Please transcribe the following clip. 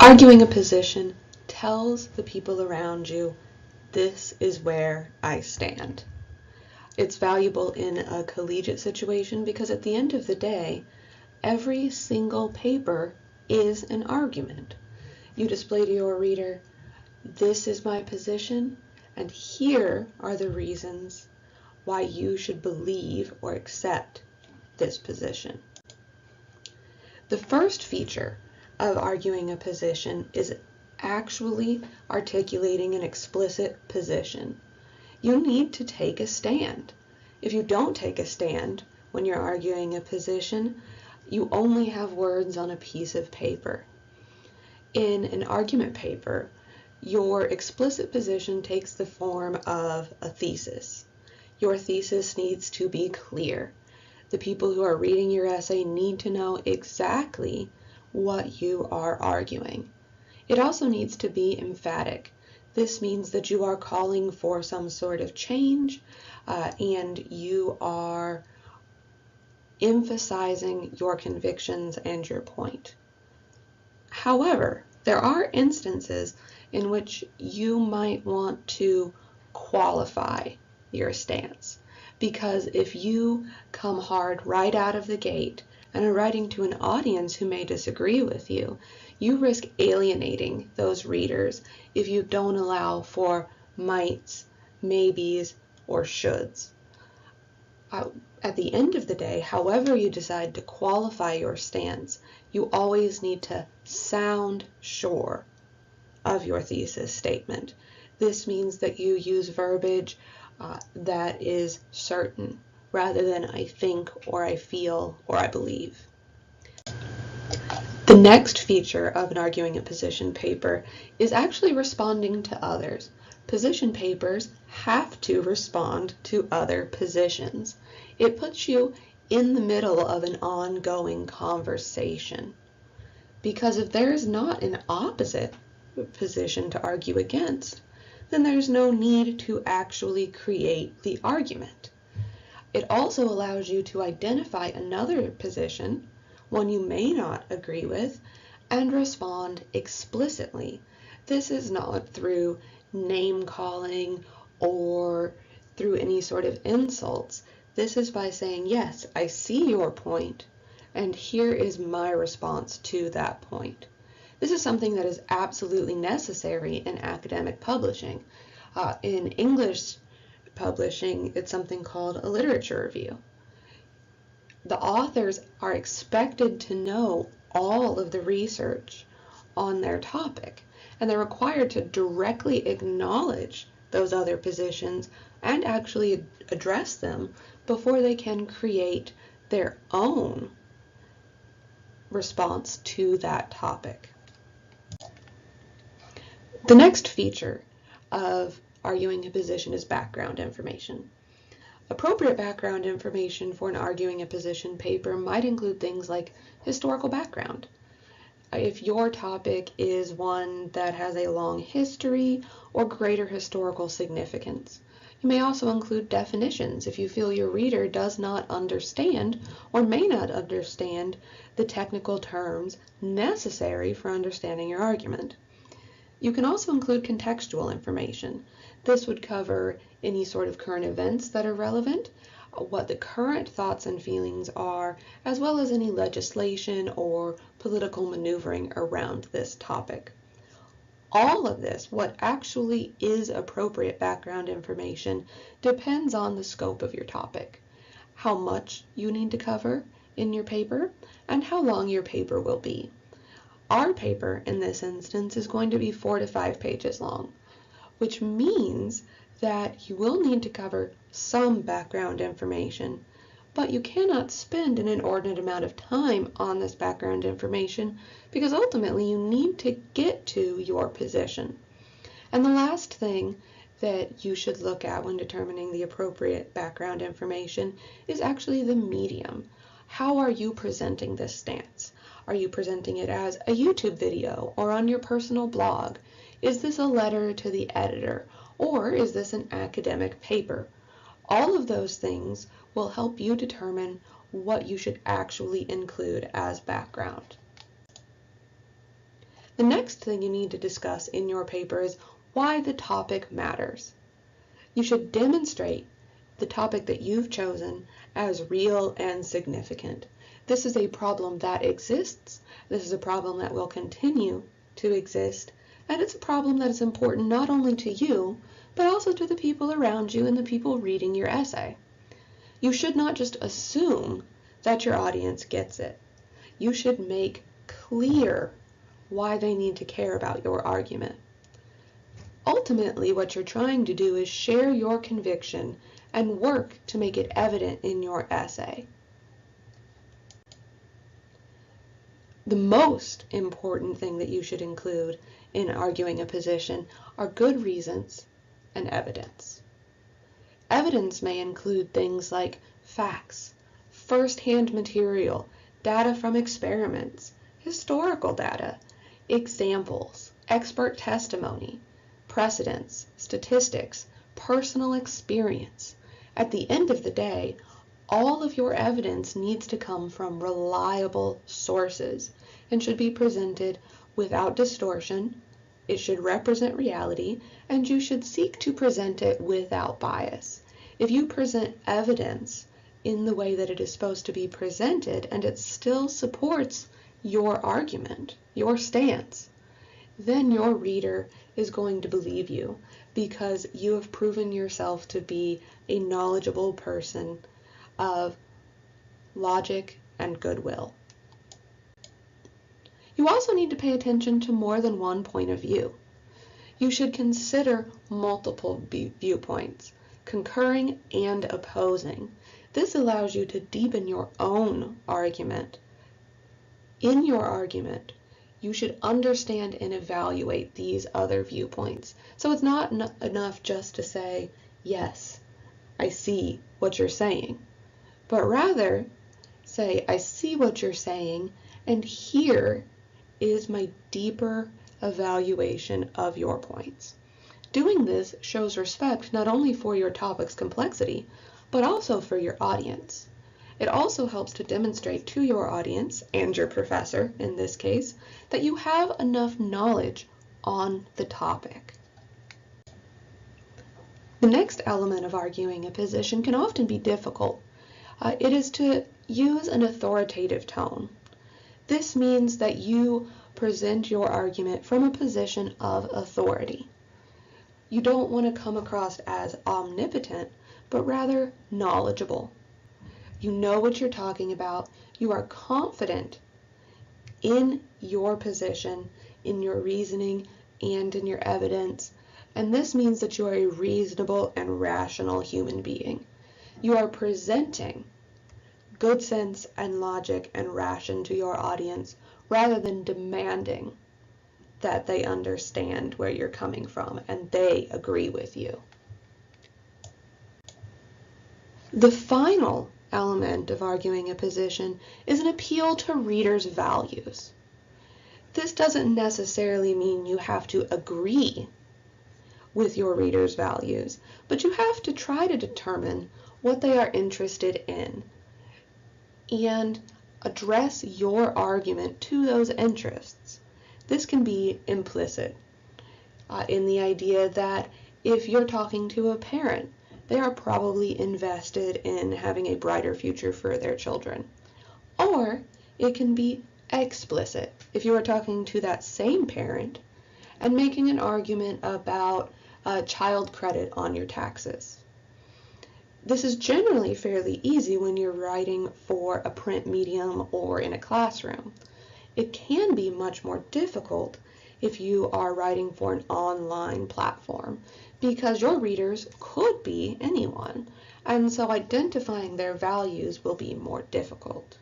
Arguing a position tells the people around you, this is where I stand. It's valuable in a collegiate situation because at the end of the day, every single paper is an argument. You display to your reader, this is my position, and here are the reasons why you should believe or accept this position. The first feature of arguing a position is actually articulating an explicit position. You need to take a stand. If you don't take a stand when you're arguing a position, you only have words on a piece of paper. In an argument paper, your explicit position takes the form of a thesis. Your thesis needs to be clear. The people who are reading your essay need to know exactly what you are arguing. It also needs to be emphatic. This means that you are calling for some sort of change and you are emphasizing your convictions and your point. However, there are instances in which you might want to qualify your stance, because if you come hard right out of the gate and are writing to an audience who may disagree with you, you risk alienating those readers if you don't allow for mights, maybes, or shoulds. At the end of the day, however you decide to qualify your stance, you always need to sound sure of your thesis statement. This means that you use verbiage that is certain rather than I think or I feel or I believe. The next feature of an arguing a position paper is actually responding to others. Position papers have to respond to other positions. It puts you in the middle of an ongoing conversation. Because if there is not an opposite position to argue against, then there's no need to actually create the argument. It also allows you to identify another position, one you may not agree with, and respond explicitly. This is not through name calling or through any sort of insults. This is by saying, yes, I see your point, and here is my response to that point. This is something that is absolutely necessary in academic publishing. In English publishing, it's something called a literature review. The authors are expected to know all of the research on their topic, and they're required to directly acknowledge those other positions and actually address them before they can create their own response to that topic. The next feature of arguing a position is background information. Appropriate background information for an arguing a position paper might include things like historical background. If your topic is one that has a long history or greater historical significance. You may also include definitions if you feel your reader does not understand or may not understand the technical terms necessary for understanding your argument. You can also include contextual information. This would cover any sort of current events that are relevant, what the current thoughts and feelings are, as well as any legislation or political maneuvering around this topic. All of this, what actually is appropriate background information, depends on the scope of your topic, how much you need to cover in your paper, and how long your paper will be. Our paper, in this instance, is going to be 4 to 5 pages long, which means that you will need to cover some background information, but you cannot spend an inordinate amount of time on this background information because ultimately you need to get to your position. And the last thing that you should look at when determining the appropriate background information is actually the medium. How are you presenting this stance? Are you presenting it as a YouTube video or on your personal blog? Is this a letter to the editor, or is this an academic paper? All of those things will help you determine what you should actually include as background. The next thing you need to discuss in your paper is why the topic matters. You should demonstrate the topic that you've chosen as real and significant. This is a problem that exists. This is a problem that will continue to exist. And it's a problem that is important not only to you, but also to the people around you and the people reading your essay. You should not just assume that your audience gets it. You should make clear why they need to care about your argument. Ultimately, what you're trying to do is share your conviction and work to make it evident in your essay. The most important thing that you should include in arguing a position are good reasons and evidence. Evidence may include things like facts, first-hand material, data from experiments, historical data, examples, expert testimony, precedents, statistics, personal experience. At the end of the day, all of your evidence needs to come from reliable sources and should be presented without distortion. It should represent reality, and you should seek to present it without bias. If you present evidence in the way that it is supposed to be presented and it still supports your argument, your stance, then your reader is going to believe you because you have proven yourself to be a knowledgeable person of logic and goodwill. You also need to pay attention to more than one point of view. You should consider multiple viewpoints, concurring and opposing. This allows you to deepen your own argument. In your argument, you should understand and evaluate these other viewpoints. So it's not enough just to say, yes, I see what you're saying, but rather say, I see what you're saying, and here is my deeper evaluation of your points. Doing this shows respect not only for your topic's complexity, but also for your audience. It also helps to demonstrate to your audience, and your professor in this case, that you have enough knowledge on the topic. The next element of arguing a position can often be difficult. It is to use an authoritative tone. This means that you present your argument from a position of authority. You don't want to come across as omnipotent, but rather knowledgeable. You know what you're talking about. You are confident in your position, in your reasoning, and in your evidence. And this means that you are a reasonable and rational human being. You are presenting good sense and logic and ration to your audience rather than demanding that they understand where you're coming from and they agree with you. The final element of arguing a position is an appeal to readers' values. This doesn't necessarily mean you have to agree with your readers' values, but you have to try to determine what they are interested in and address your argument to those interests. This can be implicit in the idea that if you're talking to a parent, they are probably invested in having a brighter future for their children. Or it can be explicit if you are talking to that same parent and making an argument about child credit on your taxes. This is generally fairly easy when you're writing for a print medium or in a classroom. It can be much more difficult if you are writing for an online platform, because your readers could be anyone, and so identifying their values will be more difficult.